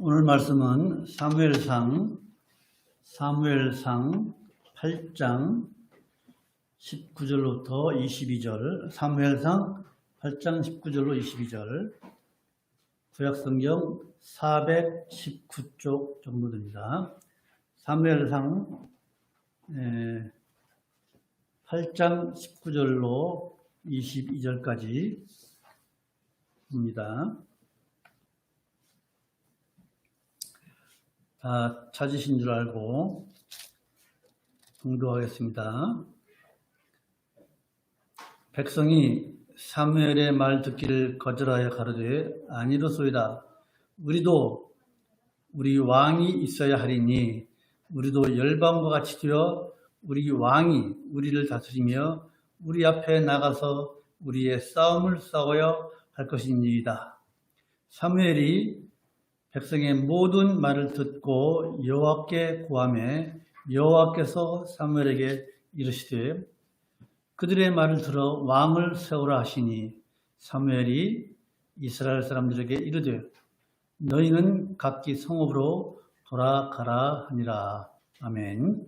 오늘 말씀은 사무엘상 8장 19절부터 22절, 사무엘상 8장 19절로 22절, 구약성경 419쪽 정도 됩니다. 사무엘상 8장 19절로 22절까지 입니다. 다 찾으신 줄 알고 공독하겠습니다. 백성이 사무엘의 말 듣기를 거절하여 가로되 아니로소이다. 우리도 우리 왕이 있어야 하리니 우리도 열방과 같이 되어 우리 왕이 우리를 다스리며 우리 앞에 나가서 우리의 싸움을 싸워야 할 것이니이다. 사무엘이 백성의 모든 말을 듣고 여호와께 구하매 여호와께서 사무엘에게 이르시되 그들의 말을 들어 왕을 세우라 하시니 사무엘이 이스라엘 사람들에게 이르되 너희는 각기 성읍으로 돌아가라 하니라. 아멘.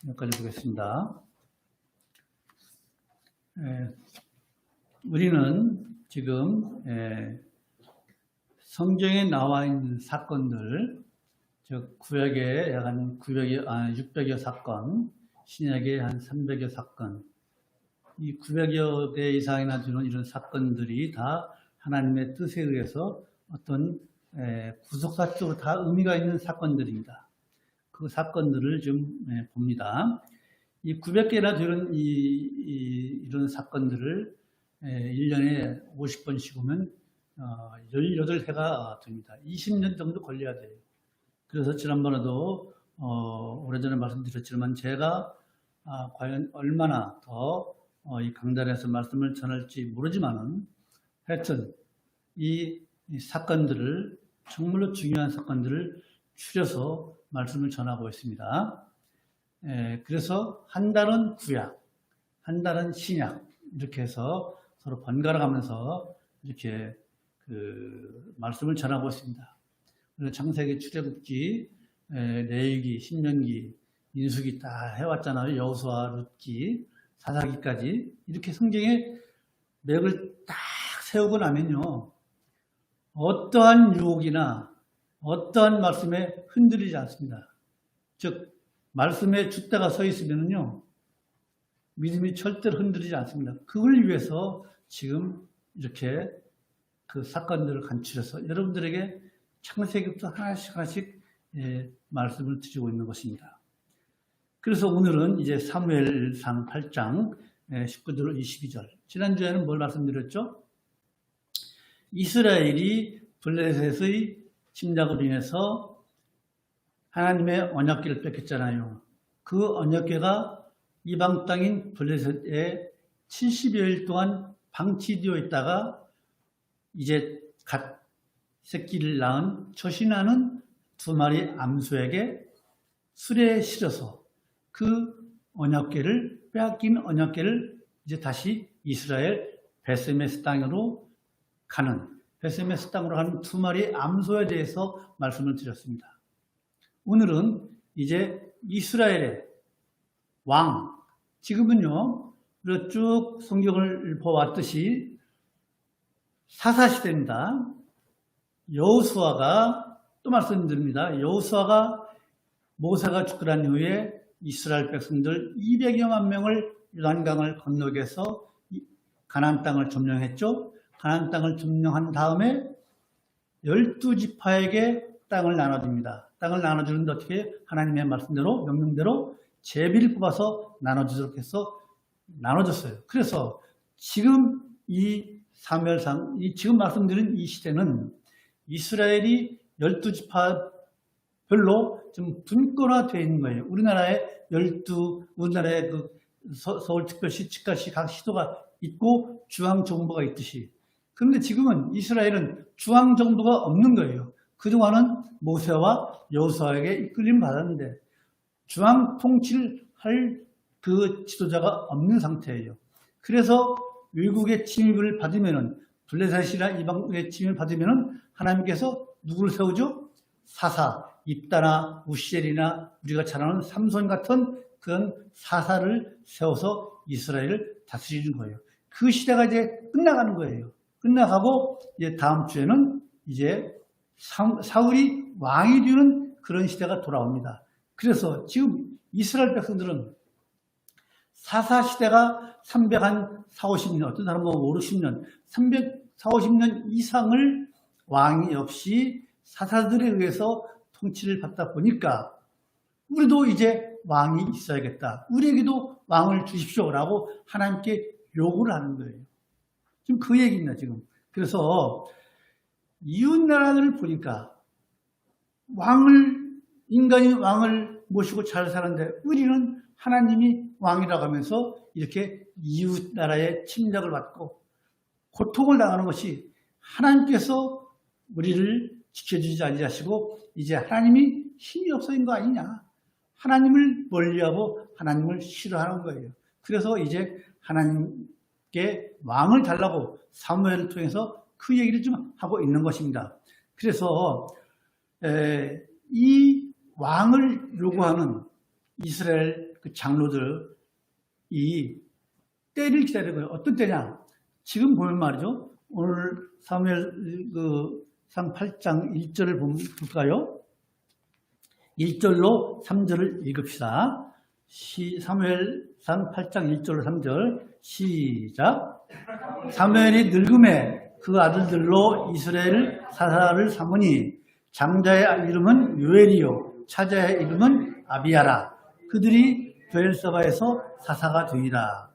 여기까지 보겠습니다. 우리는 지금 성경에 나와 있는 사건들, 즉 구약에 약 한 600여 사건, 신약에 한 300여 사건, 이 900여 개 이상이나 되는 이런 사건들이 다 하나님의 뜻에 의해서 어떤 구속사적으로 다 의미가 있는 사건들입니다. 그 사건들을 좀 봅니다. 이 900개나 되는 이런 사건들을 1년에 50번씩 오면 18회가 됩니다. 20년 정도 걸려야 돼요. 그래서 지난번에도 오래전에 말씀드렸지만 제가 과연 얼마나 더 이 강단에서 말씀을 전할지 모르지만은 하여튼 이 사건들을 정말로 중요한 사건들을 추려서 말씀을 전하고 있습니다. 그래서 한 달은 구약, 한 달은 신약 이렇게 해서 서로 번갈아 가면서 이렇게 말씀을 전하고 있습니다. 창세기, 출애굽기, 레위기, 신명기, 민수기 다 해왔잖아요. 여호수아, 룻기, 사사기까지 이렇게 성경에 맥을 딱 세우고 나면요, 어떠한 유혹이나 어떠한 말씀에 흔들리지 않습니다. 즉 말씀에 줏대가 서 있으면요 믿음이 절대로 흔들리지 않습니다. 그걸 위해서 지금 이렇게 그 사건들을 간추려서 여러분들에게 창세기부터 하나씩 말씀을 드리고 있는 것입니다. 그래서 오늘은 이제 사무엘상 8장 19절 22절. 지난주에는 뭘 말씀드렸죠? 이스라엘이 블레셋의 침략으로 인해서 하나님의 언약궤를 뺏겼잖아요. 그 언약궤가 이방 땅인 블레셋에 70여일 동안 방치되어 있다가 이제 갓 새끼를 낳은 초신하는 두 마리 암소에게 수레에 실어서 그 언약궤를 빼앗긴 언약궤를 이제 다시 이스라엘 베세메스 땅으로 가는 베세메스 땅으로 가는 두 마리 암소에 대해서 말씀을 드렸습니다. 오늘은 이제 이스라엘의 왕, 지금은요 쭉 성경을 보았듯이 사사시대입니다. 여호수아가 또 말씀드립니다. 여호수아가 모세가 죽고 난 이후에 이스라엘 백성들 200여만 명을 요단강을 건너게 해서 가나안 땅을 점령했죠. 가나안 땅을 점령한 다음에 12지파에게 땅을 나눠줍니다. 땅을 나눠주는데 어떻게 하나님의 말씀대로 명령대로 제비를 뽑아서 나눠주도록 해서 나눠줬어요. 그래서 지금 이 사무엘상, 지금 말씀드린 이 시대는 이스라엘이 12지파 별로 좀 분권화되어 있는 거예요. 우리나라의 그 서울특별시, 치과시 각 시도가 있고 중앙정부가 있듯이. 그런데 지금은 이스라엘은 중앙정부가 없는 거예요. 그동안은 모세와 여호수아에게 이끌림 받았는데 중앙 통치를 할 그 지도자가 없는 상태예요. 그래서 외국의 침입을 받으면은 블레셋이나 이방의 침입을 받으면은 하나님께서 누구를 세우죠? 사사, 입다나 우시엘이나 우리가 잘 아는 삼손 같은 그런 사사를 세워서 이스라엘을 다스리는 거예요. 그 시대가 이제 끝나가는 거예요. 끝나가고 이제 다음 주에는 이제 사울이 왕이 되는 그런 시대가 돌아옵니다. 그래서 지금 이스라엘 백성들은 사사 시대가 340, 50년, 어떤 사람은 5, 60년, 340, 50년 이상을 왕이 없이 사사들에 의해서 통치를 받다 보니까 우리도 이제 왕이 있어야겠다. 우리에게도 왕을 주십시오라고 하나님께 요구를 하는 거예요. 지금 그 얘기입니다, 지금. 그래서 이웃나라들을 보니까 인간이 왕을 모시고 잘 사는데 우리는 하나님이 왕이라고 하면서 이렇게 이웃나라의 침략을 받고 고통을 당하는 것이 하나님께서 우리를 지켜주지 아니하시고 이제 하나님이 힘이 없어진 거 아니냐. 하나님을 멀리하고 하나님을 싫어하는 거예요. 그래서 이제 하나님께 왕을 달라고 사무엘을 통해서 그 얘기를 좀 하고 있는 것입니다. 그래서 이 왕을 요구하는 이스라엘 그 장로들 이 때를 기다리고요. 어떤 때냐? 지금 보면 말이죠. 오늘 사무엘상 8장 1절을 볼까요? 1절로 3절을 읽읍시다. 사무엘상 8장 1절로 3절 시작. 사무엘이 늙음에 그 아들들로 이스라엘 사사를 삼으니 장자의 이름은 요엘이요 차자의 이름은 아비야라. 그들이 브엘사바에서 사사가 되니라.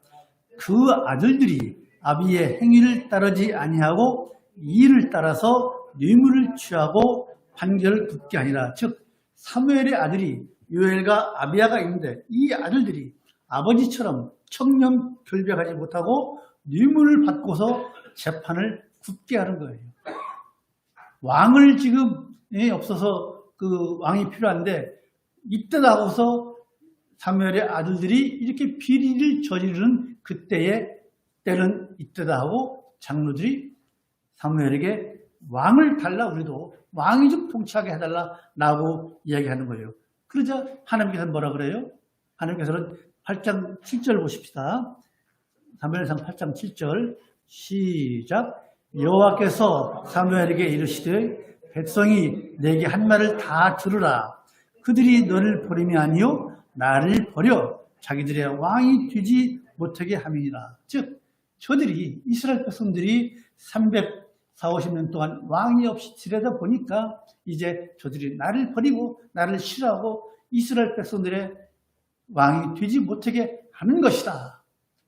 그 아들들이 아비의 행위를 따르지 아니하고 이를 따라서 뇌물을 취하고 판결을 굳게 하니라. 즉 사무엘의 아들이 요엘과 아비야가 있는데 이 아들들이 아버지처럼 청렴 결백하지 못하고 뇌물을 받고서 재판을 굳게 하는 거예요. 왕을 지금 없어서 그 왕이 필요한데 이때다 하고서 사무엘의 아들들이 이렇게 비리를 저지르는 그때의 때는 이때다 하고 장로들이 사무엘에게 왕을 달라 우리도 왕이 좀 통치하게 해달라라고 이야기하는 거예요. 그러자 하나님께서 뭐라 그래요? 하나님께서는 8장 7절 보십시다. 사무엘상 8장 7절 시작. 여호와께서 사무엘에게 이르시되 백성이 내게 한 말을 다 들으라. 그들이 너를 버림이 아니요 나를 버려 자기들의 왕이 되지 못하게 함이니라. 즉 저들이 이스라엘 백성들이 340~50년 동안 왕이 없이 지내다 보니까 이제 저들이 나를 버리고 나를 싫어하고 이스라엘 백성들의 왕이 되지 못하게 하는 것이다.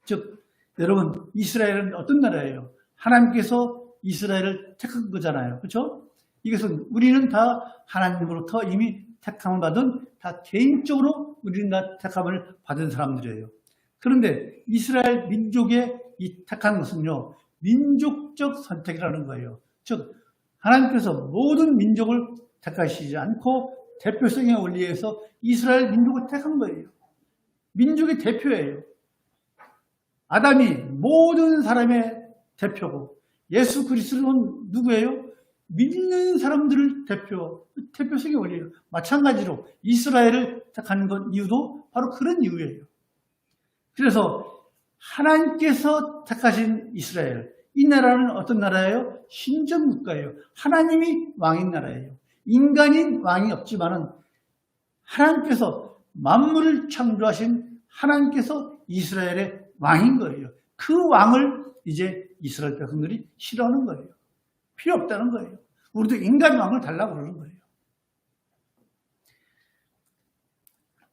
즉 여러분 이스라엘은 어떤 나라예요? 하나님께서 이스라엘을 택한 거잖아요. 그렇죠? 이것은 우리는 다 하나님으로부터 이미 택함을 받은 다 개인적으로 우리는 다 택함을 받은 사람들이에요. 그런데 이스라엘 민족의 이 택한 것은요. 민족적 선택이라는 거예요. 즉 하나님께서 모든 민족을 택하시지 않고 대표성의 원리에서 이스라엘 민족을 택한 거예요. 민족의 대표예요. 아담이 모든 사람의 대표고 예수 그리스도는 누구예요? 믿는 사람들을 대표성의 원리예요. 마찬가지로 이스라엘을 택하는 건 이유도 바로 그런 이유예요. 그래서 하나님께서 택하신 이스라엘, 이 나라는 어떤 나라예요? 신정 국가예요. 하나님이 왕인 나라예요. 인간인 왕이 없지만은 하나님께서 만물을 창조하신 하나님께서 이스라엘의 왕인 거예요. 그 왕을 이제 이스라엘 백성들이 싫어하는 거예요. 필요 없다는 거예요. 우리도 인간 왕을 달라고 그러는 거예요.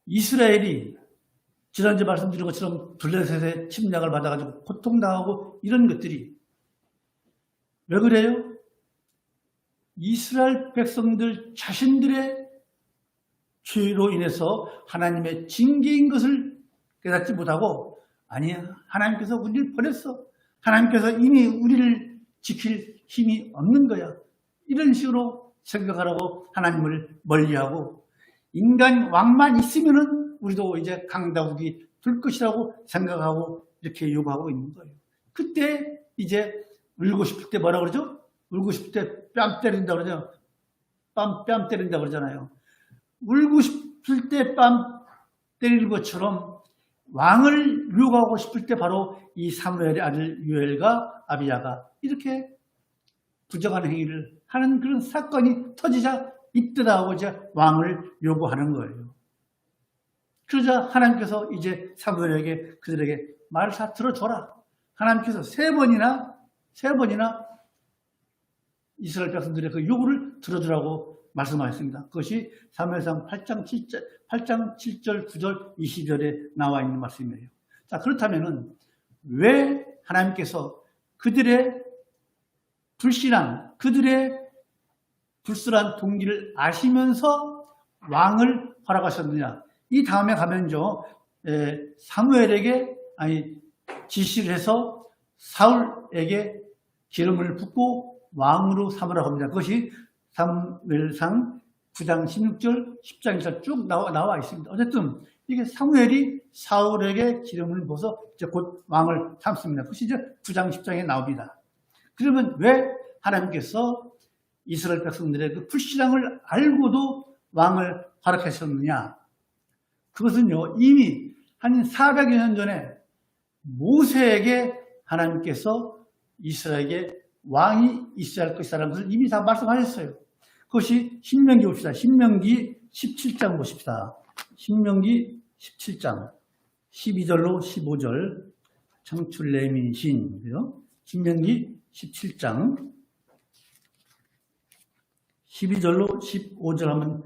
이스라엘이 지난주에 말씀드린 것처럼 블레셋의 침략을 받아가지고 고통당하고 이런 것들이 왜 그래요? 이스라엘 백성들 자신들의 죄로 인해서 하나님의 징계인 것을 깨닫지 못하고 아니야 하나님께서 우리를 버렸어. 하나님께서 이미 우리를 지킬 힘이 없는 거야. 이런 식으로 생각하라고 하나님을 멀리하고 인간 왕만 있으면은 우리도 이제 강다국이 될 것이라고 생각하고 이렇게 요구하고 있는 거예요. 그때 이제 울고 싶을 때 뭐라 그러죠? 울고 싶을 때 뺨 때린다 그러죠. 뺨 때린다고 그러잖아요. 울고 싶을 때 뺨 때리는 것처럼 왕을 유혹하고 싶을 때 바로 이 사무엘의 아들 유엘과 아비야가 이렇게 부정한 행위를 하는 그런 사건이 터지자 이때다 이제 왕을 요구하는 거예요. 그러자 하나님께서 이제 사무엘에게 그들에게 말을 다 들어줘라. 하나님께서 세 번이나 이스라엘 백성들의 그 요구를 들어주라고 말씀하셨습니다. 그것이 사무엘상 8장 7절, 9절, 20절에 나와 있는 말씀이에요. 자, 그렇다면은 왜 하나님께서 그들의 불신앙, 그들의 불순한 동기를 아시면서 왕을 허락하셨느냐? 이 다음에 가면요, 사무엘에게 지시를 해서 사울에게 기름을 붓고 왕으로 삼으라고 합니다. 그것이 사무엘상 9장 16절, 10장 1절 쭉 나와 있습니다. 어쨌든 이게 사무엘이 사울에게 기름을 부어서 이제 곧 왕을 삼습니다. 그것이 이제 9장 10장에 나옵니다. 그러면 왜 하나님께서 이스라엘 백성들의 그 불신앙을 알고도 왕을 허락하셨느냐? 그것은요, 이미 한 400여 년 전에 모세에게 하나님께서 이스라엘에게 왕이 있어야 할 것이라는 것을 이미 다 말씀하셨어요. 그것이 신명기 봅시다. 신명기 17장 보십시다. 신명기 17장 12절로 15절 청출레미 시인이고요. 신명기 17장 12절로 15절 하면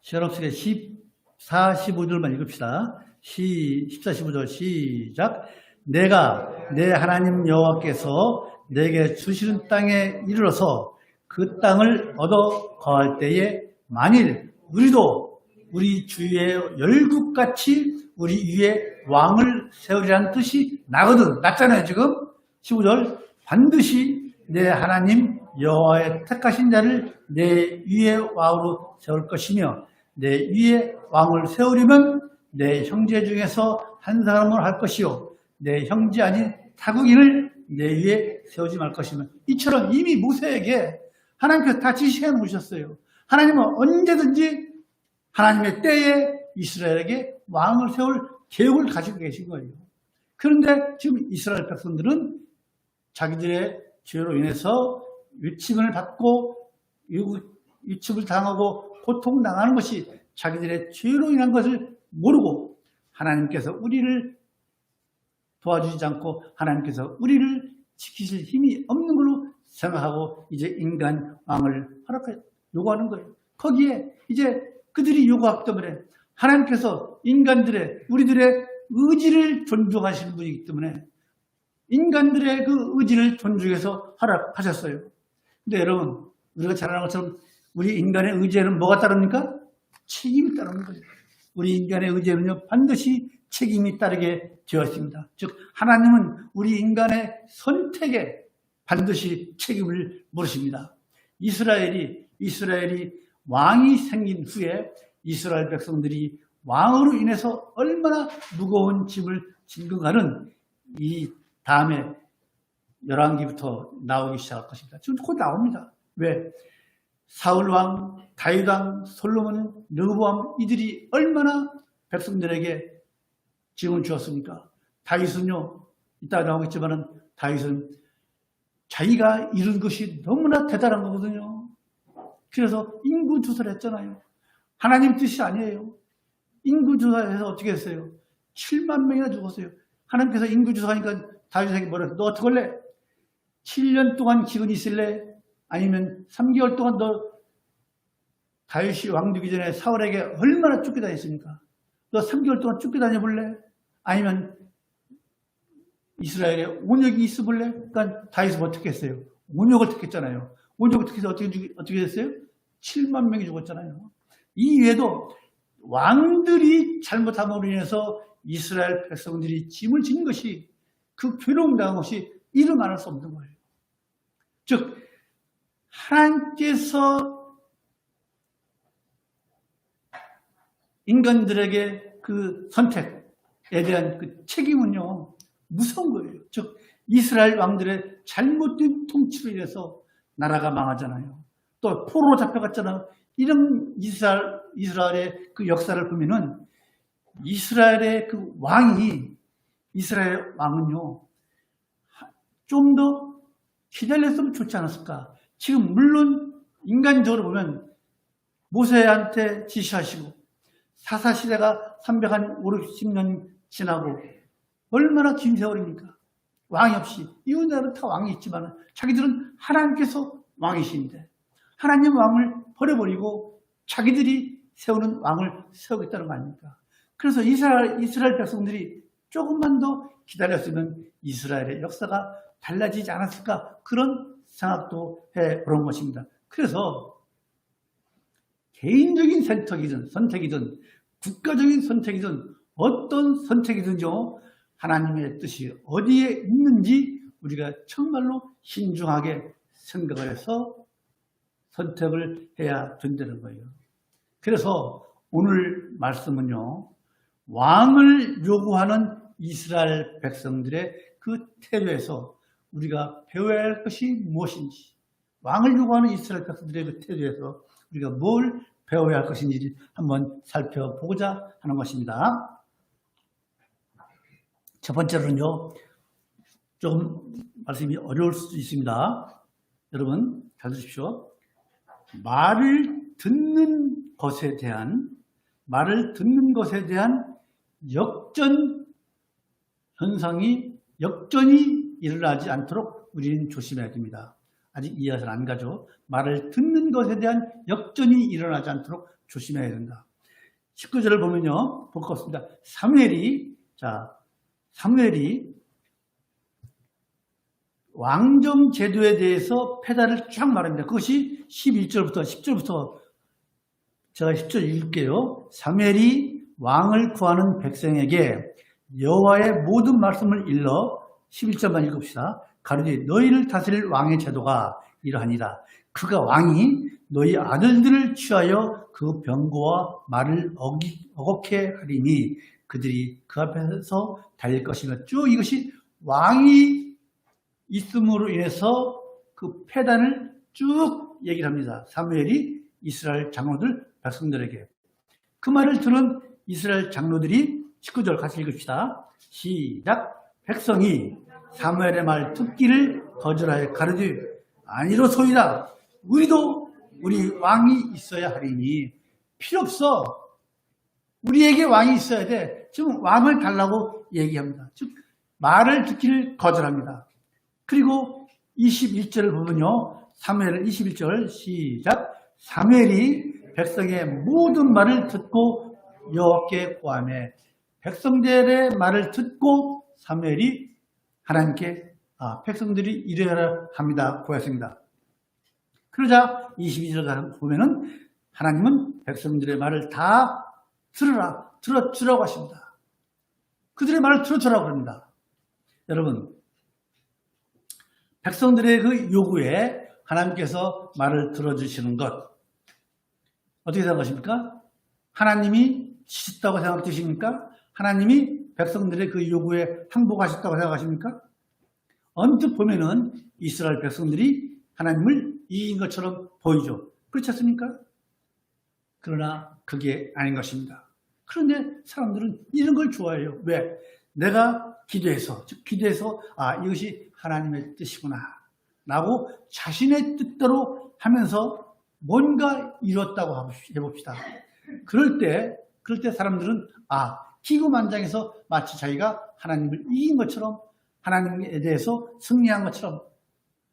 시원없게 14, 15절만 읽읍시다. 14, 15절 시작. 내가 내 하나님 여호와께서 내게 주시는 땅에 이르러서 그 땅을 얻어 거할 때에 만일 우리도 우리 주위의 열국같이 우리 위에 왕을 세우리라는 뜻이 나거든. 났잖아요 지금. 15절 반드시 내 하나님 여호와의 택하신 자를 내 위에 왕으로 세울 것이며 내 위에 왕을 세우려면 내 형제 중에서 한 사람을 할 것이요 내 형제 아닌 타국인을 내 위에 세우지 말 것이며 이처럼 이미 모세에게 하나님께서 다 지시해 놓으셨어요. 하나님은 언제든지 하나님의 때에 이스라엘에게 왕을 세울 계획을 가지고 계신 거예요. 그런데 지금 이스라엘 백성들은 자기들의 죄로 인해서 위침을 받고 위침을 당하고 고통당하는 것이 자기들의 죄로 인한 것을 모르고 하나님께서 우리를 도와주지 않고 하나님께서 우리를 지키실 힘이 없는 걸로 생각하고 이제 인간 왕을 요구하는 거예요. 거기에 이제 그들이 요구하기 때문에 하나님께서 인간들의 우리들의 의지를 존중하시는 분이기 때문에 인간들의 그 의지를 존중해서 허락하셨어요. 근데 여러분 우리가 잘 아는 것처럼 우리 인간의 의지에는 뭐가 따릅니까? 책임이 따르는 거예요. 우리 인간의 의지에는요 반드시 책임이 따르게 되어 있습니다. 즉 하나님은 우리 인간의 선택에 반드시 책임을 물으십니다. 이스라엘이 왕이 생긴 후에 이스라엘 백성들이 왕으로 인해서 얼마나 무거운 짐을 진건가는 이 다음에 열왕기부터 나오기 시작할 것입니다. 지금 곧 나옵니다. 왜? 사울왕, 다윗왕, 솔로몬, 르호보암 이들이 얼마나 백성들에게 짐을 주었습니까? 다윗은요, 이따 나오겠지만은 다윗은 자기가 이룬 것이 너무나 대단한 거거든요. 그래서 인구조사를 했잖아요. 하나님 뜻이 아니에요. 인구조사해서 어떻게 했어요? 7만 명이나 죽었어요. 하나님께서 인구조사하니까 다윗에게 뭐라 너 어떻게 할래? 7년 동안 기근이 있을래? 아니면 3개월 동안 너 다윗이 왕 되기 전에 사울에게 얼마나 쫓겨다녔습니까? 너 3개월 동안 쫓겨다녀볼래? 아니면 이스라엘에 온역이 있어볼래? 그러니까 다윗은 어떻게 했어요? 온역을 택했잖아요. 온역을 택해서 어떻게 됐어요? 7만 명이 죽었잖아요. 이 외에도 왕들이 잘못함으로 인해서 이스라엘 백성들이 짐을 지는 것이 그 괴로움 당한 것이 일어날 수 없는 거예요. 즉 하나님께서 인간들에게 그 선택에 대한 그 책임은요, 무서운 거예요. 즉, 이스라엘 왕들의 잘못된 통치로 인해서 나라가 망하잖아요. 또 포로로 잡혀갔잖아요. 이런 이스라엘의 그 역사를 보면은 이스라엘의 그 이스라엘 왕은요, 좀 더 기다렸으면 좋지 않았을까. 지금 물론 인간적으로 보면 모세한테 지시하시고 사사시대가 350년 지나고 얼마나 긴 세월입니까? 왕이 없이. 이웃나라는 다 왕이 있지만 자기들은 하나님께서 왕이신데 하나님 왕을 버려버리고 자기들이 세우는 왕을 세우겠다는 거 아닙니까? 그래서 이스라엘 백성들이 조금만 더 기다렸으면 이스라엘의 역사가 달라지지 않았을까, 그런 생각도 해보는 것입니다. 그래서 개인적인 선택이든 국가적인 선택이든 어떤 선택이든요, 하나님의 뜻이 어디에 있는지 우리가 정말로 신중하게 생각을 해서 선택을 해야 된다는 거예요. 그래서 오늘 말씀은요, 왕을 요구하는 이스라엘 백성들의 그 태도에서 우리가 배워야 할 것이 무엇인지, 왕을 요구하는 이스라엘 백성들의 그 태도에서 우리가 뭘 배워야 할 것인지 한번 살펴보고자 하는 것입니다. 첫 번째로는요, 조금 말씀이 어려울 수도 있습니다. 여러분 잘 들으십시오. 말을 듣는 것에 대한 역전 현상이, 역전이 일어나지 않도록 우리는 조심해야 됩니다. 아직 이해가 잘 안 가죠. 말을 듣는 것에 대한 역전이 일어나지 않도록 조심해야 된다. 19절을 보면요, 볼 것 같습니다. 사무엘이 왕정 제도에 대해서 페달을 쫙 말합니다. 그것이 10절부터 제가 10절 읽을게요. 사무엘이 왕을 구하는 백성에게 여호와의 모든 말씀을 일러 11절만 읽읍시다. 가로되 너희를 다스릴 왕의 제도가 이러하니라. 그가 왕이 너희 아들들을 취하여 그 병거와 말을 어겁게 하리니 그들이 그 앞에서 달릴 것이며, 쭉 이것이 왕이 있음으로 인해서 그 패단을 쭉 얘기를 합니다. 사무엘이 이스라엘 장로들 백성들에게. 그 말을 들은 이스라엘 장로들이 19절 같이 읽읍시다. 시작. 백성이 사무엘의 말 듣기를 거절하여 가로되 아니로소이다. 우리도 우리 왕이 있어야 하리니. 필요 없어. 우리에게 왕이 있어야 돼. 지금 왕을 달라고 얘기합니다. 즉 말을 듣기를 거절합니다. 그리고 21절을 보면요, 사무엘 21절 시작. 사무엘이 백성의 모든 말을 듣고 여호와께 구하매, 백성들의 말을 듣고 사무엘이 하나님께 백성들이 이래야 합니다 구했습니다. 그러자 22절 보면은 하나님은 백성들의 말을 다 들어주라고 하십니다. 그들의 말을 들어주라고 합니다. 여러분, 백성들의 그 요구에 하나님께서 말을 들어주시는 것, 어떻게 생각하십니까? 하나님이 지쳤다고 생각되십니까? 하나님이 백성들의 그 요구에 항복하셨다고 생각하십니까? 언뜻 보면은 이스라엘 백성들이 하나님을 이긴 것처럼 보이죠. 그렇지 않습니까? 그러나 그게 아닌 것입니다. 그런데 사람들은 이런 걸 좋아해요. 왜? 내가 기도해서 이것이 하나님의 뜻이구나 라고 자신의 뜻대로 하면서 뭔가 이뤘다고 해봅시다. 그럴 때 사람들은 기고만장해서 마치 자기가 하나님을 이긴 것처럼, 하나님에 대해서 승리한 것처럼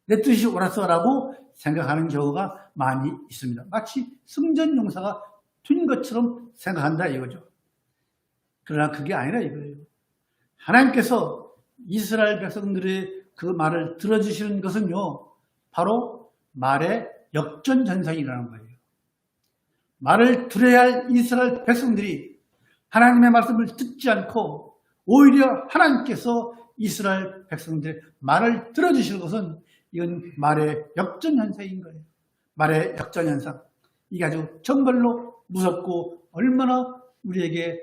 내 뜻이 옳았어라고 생각하는 경우가 많이 있습니다. 마치 승전 용사가 된 것처럼 생각한다 이거죠. 그러나 그게 아니라 이거예요. 하나님께서 이스라엘 백성들의 그 말을 들어주시는 것은요, 바로 말의 역전현상이라는 거예요. 말을 들어야 할 이스라엘 백성들이 하나님의 말씀을 듣지 않고 오히려 하나님께서 이스라엘 백성들의 말을 들어주시는 것은 이건 말의 역전현상인 거예요. 말의 역전현상. 이게 아주 정말로 무섭고 얼마나 우리에게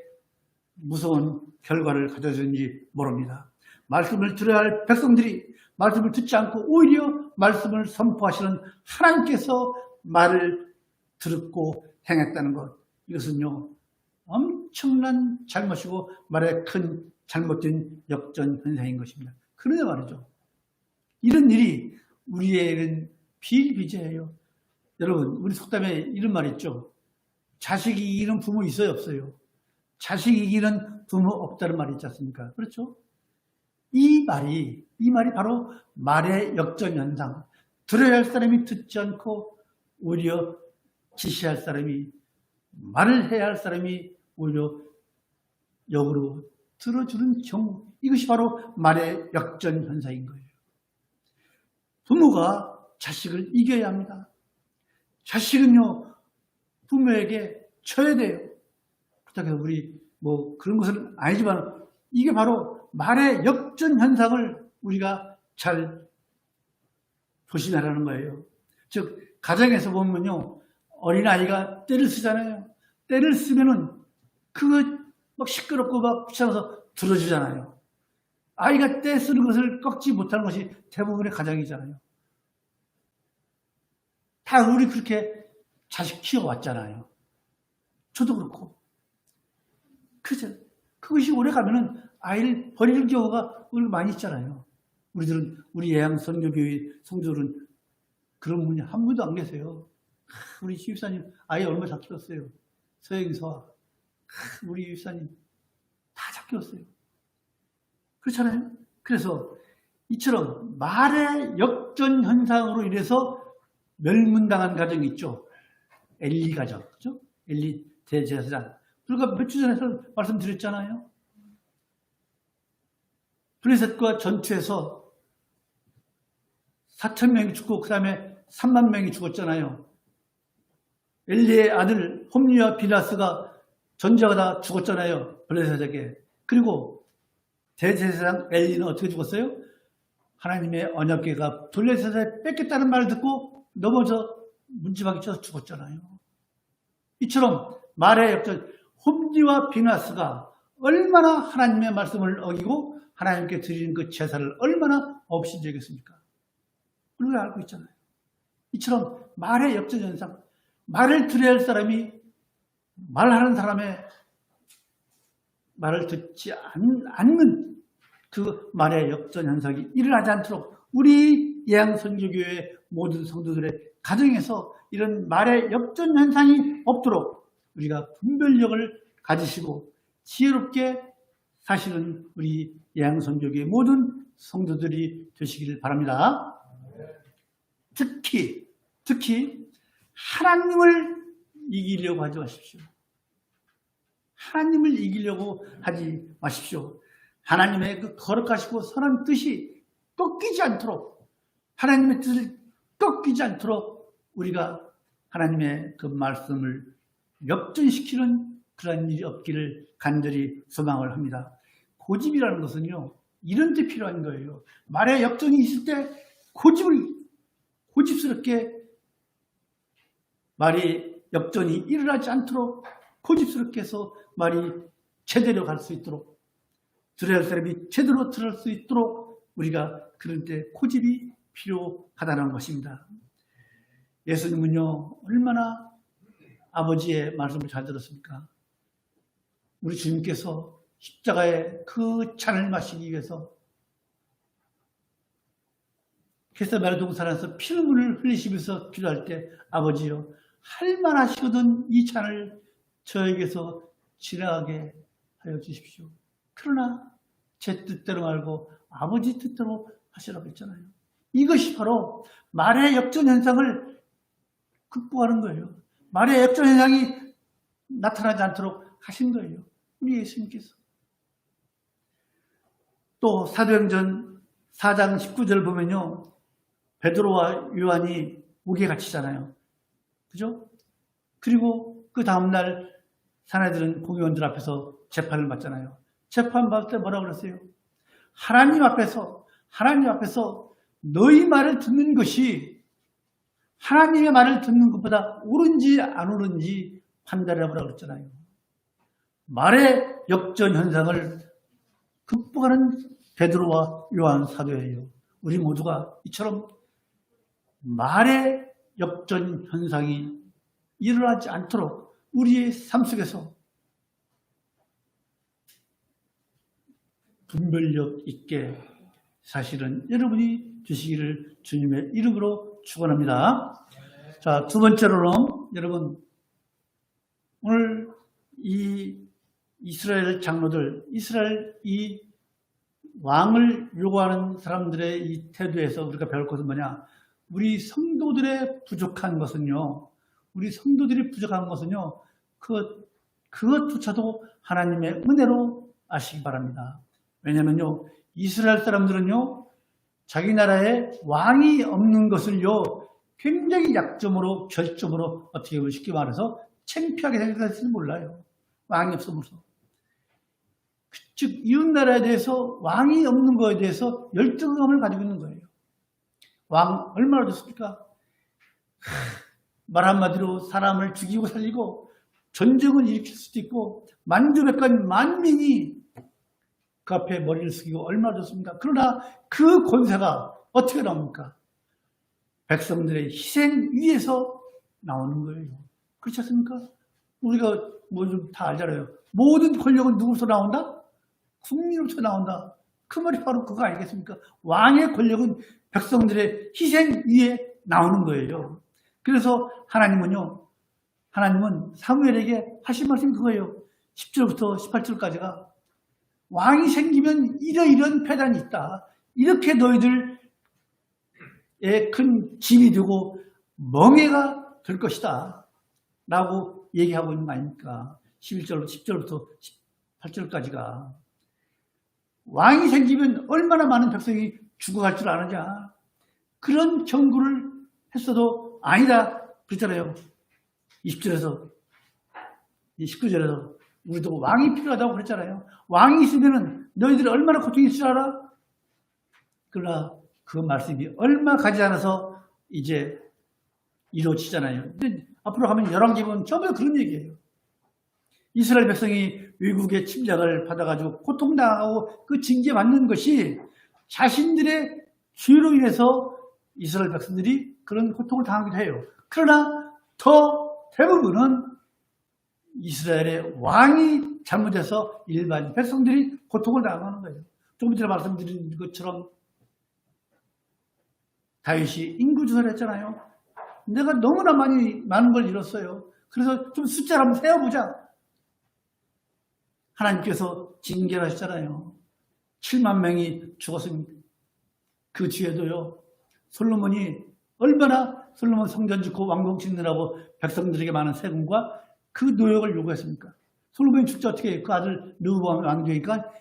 무서운 결과를 가져주는지 모릅니다. 말씀을 들어야 할 백성들이 말씀을 듣지 않고 오히려 말씀을 선포하시는 하나님께서 말을 듣고 행했다는 것, 이것은요 엄청난 잘못이고 말에 큰 잘못된 역전현상인 것입니다. 그러냐 말이죠. 이런 일이 우리에게는 비일비재해요. 여러분, 우리 속담에 이런 말 있죠. 자식이 이기는 부모 있어요, 없어요? 자식이 이기는 부모 없다는 말이 있지 않습니까? 그렇죠? 이 말이 바로 말의 역전현상. 들어야 할 사람이 듣지 않고 오히려 지시할 사람이, 말을 해야 할 사람이 오히려 역으로 들어주는 경우, 이것이 바로 말의 역전현상인 거예요. 부모가 자식을 이겨야 합니다. 자식은요 부모에게 쳐야 돼요. 그렇다고 해서 우리 뭐 그런 것은 아니지만 이게 바로 말의 역전현상을 우리가 잘 조심하라는 거예요. 즉 가정에서 보면요 어린아이가 때를 쓰잖아요. 때를 쓰면은 그거 막 시끄럽고 막 귀찮아서 들어주잖아요. 아이가 때 쓰는 것을 꺾지 못하는 것이 대부분의 가정이잖아요. 다 우리 그렇게 자식 키워왔잖아요. 저도 그렇고. 그죠? 그것이 오래 가면은 아이를 버리는 경우가 많이 있잖아요. 우리 예양 선교교회 성도들은 그런 분이 한 분도 안 계세요. 우리 집사님 아이 얼마 잘 키웠어요. 서영서와 우리 집사님 다 잘 키웠어요. 그렇잖아요. 그래서 이처럼 말의 역전 현상으로 인해서 멸문당한 가정이 있죠. 엘리 가정, 그죠? 엘리 대제사장. 우리가 몇 주 전에 말씀드렸잖아요. 블레셋과 전투에서 4,000명이 죽고 그 다음에 3만 명이 죽었잖아요. 엘리의 아들 홈리와 비나스가 전쟁하다 죽었잖아요. 블레셋에게. 그리고 대제사장 엘리는 어떻게 죽었어요? 하나님의 언약궤가 블레셋에 뺏겼다는 말을 듣고 넘어져 문지박이 쳐서 죽었잖아요. 이처럼 말의 역전 홈리와 비나스가 얼마나 하나님의 말씀을 어기고 하나님께 드리는 그 제사를 얼마나 없이 여겼습니까? 우리가 알고 있잖아요. 이처럼 말의 역전 현상, 말을 들어야 할 사람이 말하는 사람의 말을 듣지 않는 그 말의 역전 현상이 일어나지 않도록 우리 예양선교교회 모든 성도들의 가정에서 이런 말의 역전 현상이 없도록 우리가 분별력을 가지시고 지혜롭게 사시는 우리 예양선교교회 모든 성도들이 되시기를 바랍니다. 특히 하나님을 이기려고 하지 마십시오. 하나님을 이기려고 하지 마십시오. 하나님의 그 거룩하시고 선한 뜻이 꺾이지 않도록, 하나님의 뜻을 꺾이지 않도록 우리가 하나님의 그 말씀을 역전시키는 그런 일이 없기를 간절히 소망을 합니다. 고집이라는 것은요, 이런 데 필요한 거예요. 말에 역전이 있을 때 고집스럽게 말이 역전이 일어나지 않도록 고집스럽게 해서 말이 제대로 갈 수 있도록, 들어야 할 사람이 제대로 들을 수 있도록 우리가 그럴 때 고집이 필요하다는 것입니다. 예수님은요 얼마나 아버지의 말씀을 잘 들었습니까? 우리 주님께서 십자가의 그 잔을 마시기 위해서 겟세마네 동산에서 피눈물을 흘리시면서 기도할 때 아버지여 할만하시거든 이 잔을 저에게서 지나가게 하여 주십시오. 그러나 제 뜻대로 말고 아버지 뜻대로 하시라고 했잖아요. 이것이 바로 말의 역전 현상을 극복하는 거예요. 말의 역전 현상이 나타나지 않도록 하신 거예요. 우리 예수님께서. 또 사도행전 4장 19절을 보면요. 베드로와 요한이 옥에 갇히잖아요. 그죠? 그리고 그 다음날 사내들은 공의원들 앞에서 재판을 받잖아요. 재판 받을 때 뭐라고 그랬어요? 하나님 앞에서 너희 말을 듣는 것이 하나님의 말을 듣는 것보다 옳은지 안 옳은지 판단해보라고 그랬잖아요. 말의 역전 현상을 극복하는 베드로와 요한 사도예요. 우리 모두가 이처럼 말의 역전 현상이 일어나지 않도록 우리의 삶 속에서 분별력 있게 사실은 여러분이 주시기를 주님의 이름으로 축원합니다. 자, 두 번째로는 여러분 오늘 이 이스라엘 장로들, 이스라엘 이 왕을 요구하는 사람들의 이 태도에서 우리가 배울 것은 뭐냐? 우리 성도들의 부족한 것은요, 그것조차도 하나님의 은혜로 아시기 바랍니다. 왜냐면요, 이스라엘 사람들은요, 자기 나라에 왕이 없는 것을요, 굉장히 약점으로, 결점으로 어떻게 보면 쉽게 말해서 창피하게 생각할지는 몰라요. 왕이 없어서. 즉, 이웃나라에 대해서 왕이 없는 것에 대해서 열등감을 가지고 있는 거예요. 왕 얼마나 좋습니까? 말 한마디로 사람을 죽이고 살리고 전쟁을 일으킬 수도 있고 만주백관 만민이 그 앞에 머리를 숙이고 얼마나 좋습니까? 그러나 그 권세가 어떻게 나옵니까? 백성들의 희생 위에서 나오는 거예요. 그렇지 않습니까? 우리가 뭐 좀 다 알잖아요. 모든 권력은 누구로서 나온다? 국민으로서 나온다. 그 말이 바로 그거 아니겠습니까? 왕의 권력은 백성들의 희생 위에 나오는 거예요. 그래서 하나님은 사무엘에게 하신 말씀이 그거예요. 10절부터 18절까지가 왕이 생기면 이러이러한 패단이 있다. 이렇게 너희들의 큰 짐이 되고 멍해가 될 것이다. 라고 얘기하고 있는 거 아닙니까? 10절부터 18절까지가. 왕이 생기면 얼마나 많은 백성이 죽어갈 줄 아느냐. 그런 경고를 했어도 아니다. 그랬잖아요. 20절에서, 19절에서. 우리도 왕이 필요하다고 그랬잖아요. 왕이 있으면 너희들이 얼마나 고통이 있을 줄 알아? 그러나 그 말씀이 얼마 가지 않아서 이제 이루어지잖아요. 근데 앞으로 가면 열왕기면 전부 그런 얘기예요. 이스라엘 백성이 외국의 침략을 받아가지고 고통당하고 그 징계받는 것이 자신들의 죄로 인해서 이스라엘 백성들이 그런 고통을 당하기도 해요. 그러나 더 대부분은 이스라엘의 왕이 잘못해서 일반 백성들이 고통을 당하는 거예요. 조금 전에 말씀드린 것처럼 다윗이 인구조사를 했잖아요. 내가 너무나 많은 걸 잃었어요. 그래서 좀 숫자를 한번 세어보자. 하나님께서 징계를 하셨잖아요. 7만 명이 죽었습니다. 그 뒤에도요. 솔로몬 성전 짓고 왕궁 짓느라고 백성들에게 많은 세금과 그 노역을 요구했습니까? 솔로몬이 죽자 어떻게 해요? 그 아들 르호보암 왕조니까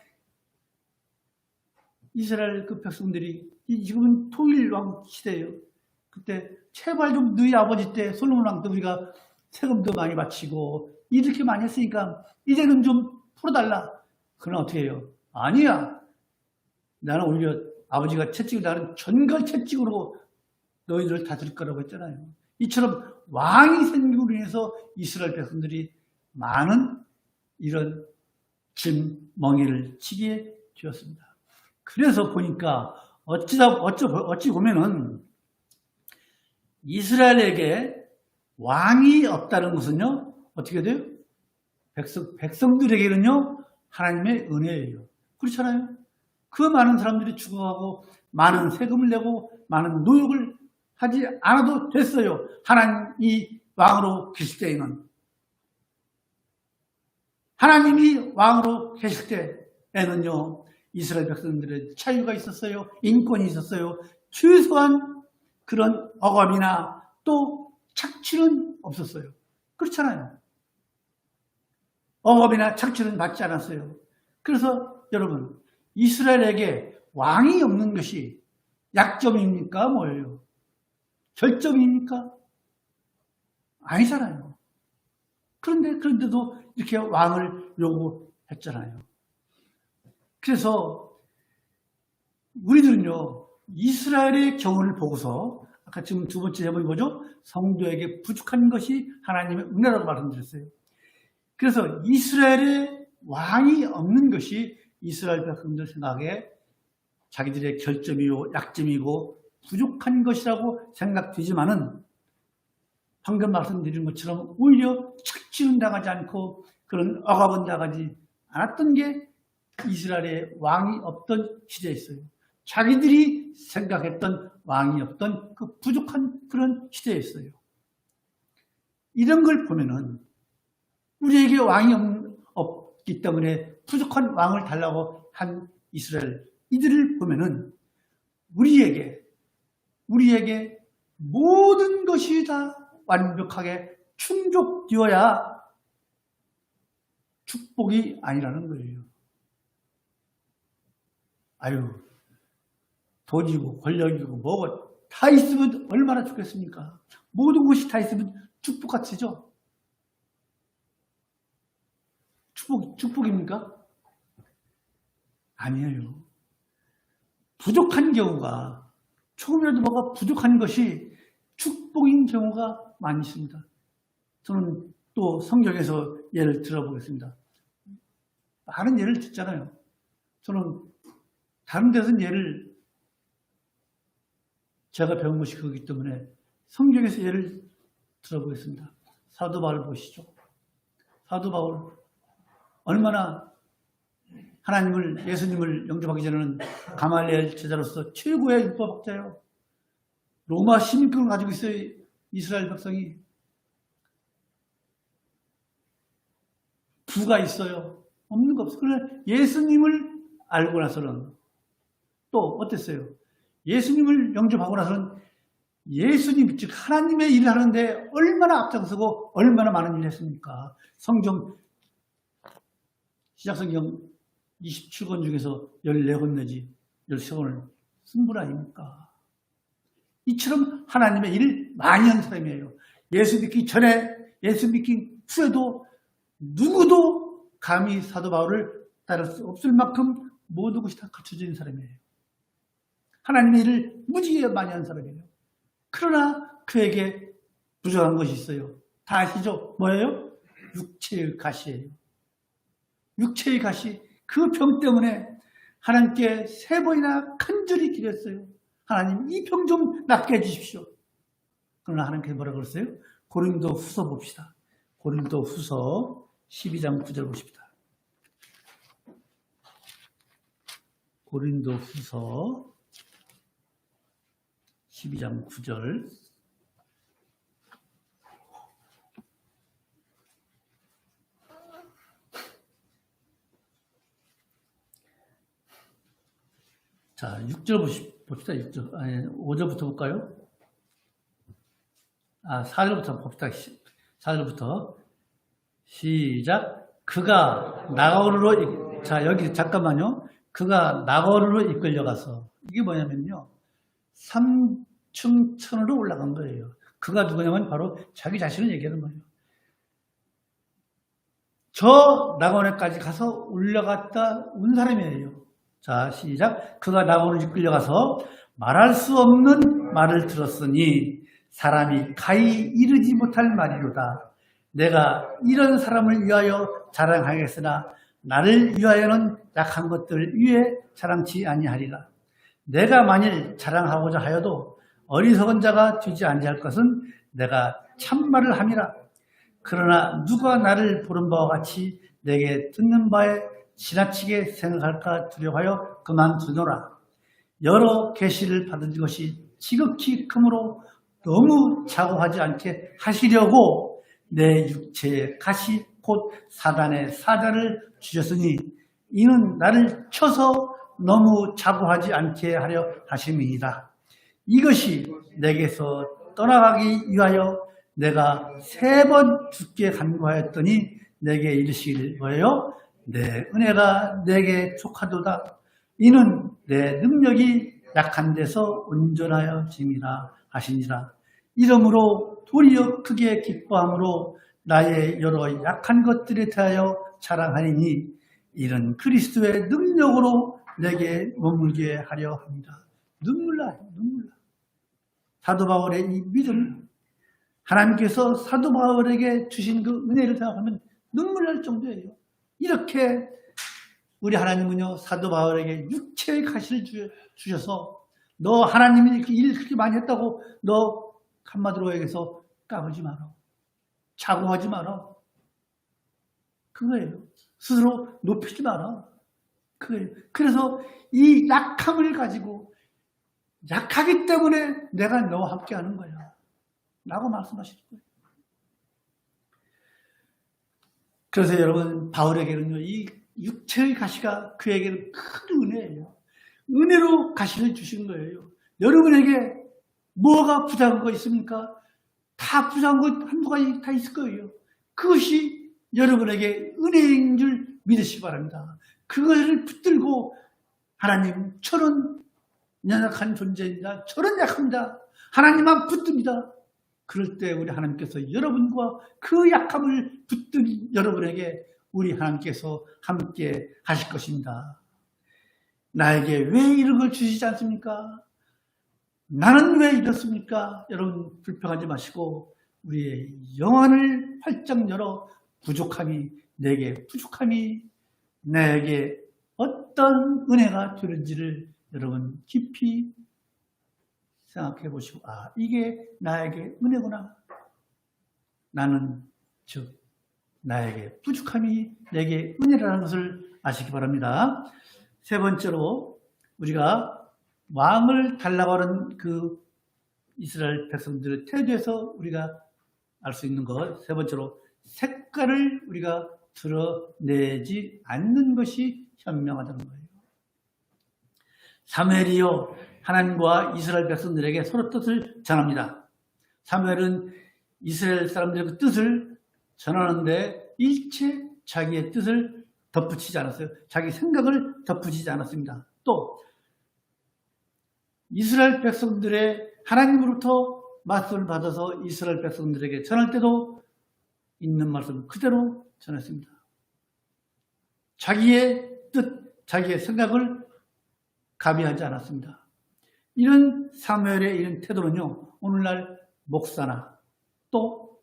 이스라엘 그 백성들이 지금은 통일 왕 시대예요. 그때 제발 좀 너희 아버지 때 솔로몬 왕 때 우리가 세금도 많이 바치고 이렇게 많이 했으니까 이제는 좀 풀어달라. 그러나 어떻게 해요? 아니야. 나는 오히려 아버지가 채찍을 나는 전갈 채찍으로 너희들을 다스릴 거라고 했잖아요. 이처럼 왕이 생기고 인해서 이스라엘 백성들이 많은 이런 멍에를 치게 되었습니다. 그래서 보니까 어찌 보면은 이스라엘에게 왕이 없다는 것은요, 어떻게 돼요? 백성들에게는요, 하나님의 은혜예요. 그렇잖아요? 그 많은 사람들이 죽어가고, 많은 세금을 내고, 많은 노역을 하지 않아도 됐어요. 하나님이 왕으로 계실 때에는. 하나님이 왕으로 계실 때에는요, 이스라엘 백성들의 자유가 있었어요. 인권이 있었어요. 최소한 그런 억압이나 또 착취는 없었어요. 그렇잖아요. 억압이나 착취는 받지 않았어요. 그래서 여러분, 이스라엘에게 왕이 없는 것이 약점입니까? 뭐예요? 결점입니까? 아니잖아요. 그런데도 이렇게 왕을 요구했잖아요. 그래서 우리들은요, 이스라엘의 경우를 보고서 아까 지금 두 번째 제목이 뭐죠? 성도에게 부족한 것이 하나님의 은혜라고 말씀드렸어요. 그래서 이스라엘의 왕이 없는 것이 이스라엘 백성들 생각에 자기들의 결점이고 약점이고 부족한 것이라고 생각되지만은 방금 말씀드린 것처럼 오히려 착취는 당하지 않고 그런 억압은 당하지 않았던 게 이스라엘의 왕이 없던 시대였어요. 자기들이 생각했던 왕이 없던 그 부족한 그런 시대였어요. 이런 걸 보면은 우리에게 왕이 없기 때문에 부족한 왕을 달라고 한 이스라엘 이들을 보면은 우리에게 모든 것이 다 완벽하게 충족되어야 축복이 아니라는 거예요. 아유, 돈이고 권력이고 뭐고 다 있으면 얼마나 좋겠습니까? 모든 것이 다 있으면 축복 같으죠? 축복입니까? 아니에요. 부족한 경우가, 조금이라도 뭐가 부족한 것이 축복인 경우가 많이 있습니다. 저는 또 성경에서 예를 들어보겠습니다. 많은 예를 듣잖아요. 저는 다른 데서는 예를 제가 배운 것이 그거기 때문에 성경에서 예를 들어보겠습니다. 사도 바울 보시죠. 사도 바울 얼마나 하나님을, 예수님을 영접하기 전에는 가말리엘 제자로서 최고의 율법학자예요. 로마 시민권을 가지고 있어요. 이스라엘 백성이. 부가 있어요. 없는 거 없어요. 그러나 예수님을 알고 나서는 또 어땠어요? 예수님을 영접하고 나서는 예수님, 즉 하나님의 일을 하는데 얼마나 앞장서고 얼마나 많은 일을 했습니까? 성경, 시작성경 27권 중에서 14권 내지 13권을 쓴 분 아닙니까? 이처럼 하나님의 일을 많이 한 사람이에요. 예수 믿기 전에, 예수 믿기 후에도 누구도 감히 사도 바울을 따를 수 없을 만큼 모든 것이 다 갖춰져 있는 사람이에요. 하나님의 일을 무지개 많이 한 사람이에요. 그러나 그에게 부족한 것이 있어요. 다 아시죠? 뭐예요? 육체의 가시예요. 육체의 가시. 그 병 때문에 하나님께 3번이나 간절히 기도했어요. 하나님, 이 병 좀 낫게 해주십시오. 그러나 하나님께서 뭐라고 그랬어요? 고린도 후서 봅시다. 고린도 후서 12장 9절 보십시다. 고린도 후서 12장 9절. 자, 6절 봅시다. 6절. 아니, 5절부터 볼까요? 4절부터 봅시다. 4절부터. 시작. 그가 나가오르로, 자, 여기 잠깐만요. 그가 나가오르로 이끌려가서. 이게 뭐냐면요. 3층 천으로 올라간 거예요. 그가 누구냐면 바로 자기 자신을 얘기하는 거예요. 저 나가오르까지 가서 올라갔다 온 사람이에요. 자, 시작. 그가 나가오르로 이끌려가서 말할 수 없는 말을 들었으니 사람이 가히 이르지 못할 말이로다. 내가 이런 사람을 위하여 자랑하겠으나 나를 위하여는 약한 것들 위에 자랑치 아니하리라. 내가 만일 자랑하고자 하여도 어리석은 자가 되지 아니할 것은 내가 참말을 함이라. 그러나 누가 나를 보는 바와 같이 내게 듣는 바에 지나치게 생각할까 두려워하여 그만두노라. 여러 계시를 받은 것이 지극히 크므로 너무 자고하지 않게 하시려고 내 육체의 가시 곧 사단의 사자를 주셨으니 이는 나를 쳐서 너무 자고하지 않게 하려 하심이니라. 이것이 내게서 떠나가기 위하여 내가 3번 죽게 간구하였더니 내게 이르시길 뭐예요? 내 은혜가 내게 족하도다. 이는 내 능력이 약한 데서 온전하여 짐이라 하시니라. 이러므로 도리어 크게 기뻐함으로 나의 여러 약한 것들에 대하여 자랑하리니 이는 그리스도의 능력으로 내게 머물게 하려 합니다. 눈물 나요. 사도 바울의 이 믿음, 하나님께서 사도 바울에게 주신 그 은혜를 생각하면 눈물 날 정도예요. 이렇게 우리 하나님은요, 사도 바울에게 육체의 가시를 주셔서 너 하나님이 이렇게 일 그렇게 많이 했다고 너 한마디로 얘기해서 까불지 마라. 자고하지 마라. 그거예요. 스스로 높이지 마라. 그거예요. 그래서 이 약함을 가지고 약하기 때문에 내가 너와 함께 하는 거야. 라고 말씀하시는 거예요. 그래서 여러분, 바울에게는요, 이 육체의 가시가 그에게는 큰 은혜예요. 은혜로 가시를 주신 거예요. 여러분에게 뭐가 부족한 거 있습니까? 다 부족한 거 한두 가지 다 있을 거예요. 그것이 여러분에게 은혜인 줄 믿으시기 바랍니다. 그것을 붙들고 하나님, 저런 연약한 존재입니다. 저런 약합니다. 하나님만 붙듭니다. 그럴 때 우리 하나님께서 여러분과 그 약함을 붙든 여러분에게 우리 하나님께서 함께 하실 것입니다. 나에게 왜 이런 걸 주시지 않습니까? 나는 왜 이렇습니까? 여러분 불평하지 마시고 우리의 영혼을 활짝 열어 부족함이 나에게 어떤 은혜가 되는지를 여러분 깊이 생각해 보시고, 아, 이게 나에게 은혜구나. 나는 즉 나에게 부족함이 내게 은혜라는 것을 아시기 바랍니다. 세 번째로 우리가 왕을 달라고 하는 그 이스라엘 백성들의 태도에서 우리가 알 수 있는 것, 세 번째로 색깔을 우리가 드러내지 않는 것이 현명하다는 거예요. 사무엘이요, 하나님과 이스라엘 백성들에게 서로 뜻을 전합니다. 사무엘은 이스라엘 사람들의 그 뜻을 전하는데 일체 자기의 뜻을 덧붙이지 않았어요. 자기 생각을 덧붙이지 않았습니다. 또 이스라엘 백성들의 하나님으로부터 말씀을 받아서 이스라엘 백성들에게 전할 때도 있는 말씀을 그대로 전했습니다. 자기의 뜻, 자기의 생각을 가미하지 않았습니다. 이런 사무엘의 이런 태도는요, 오늘날 목사나 또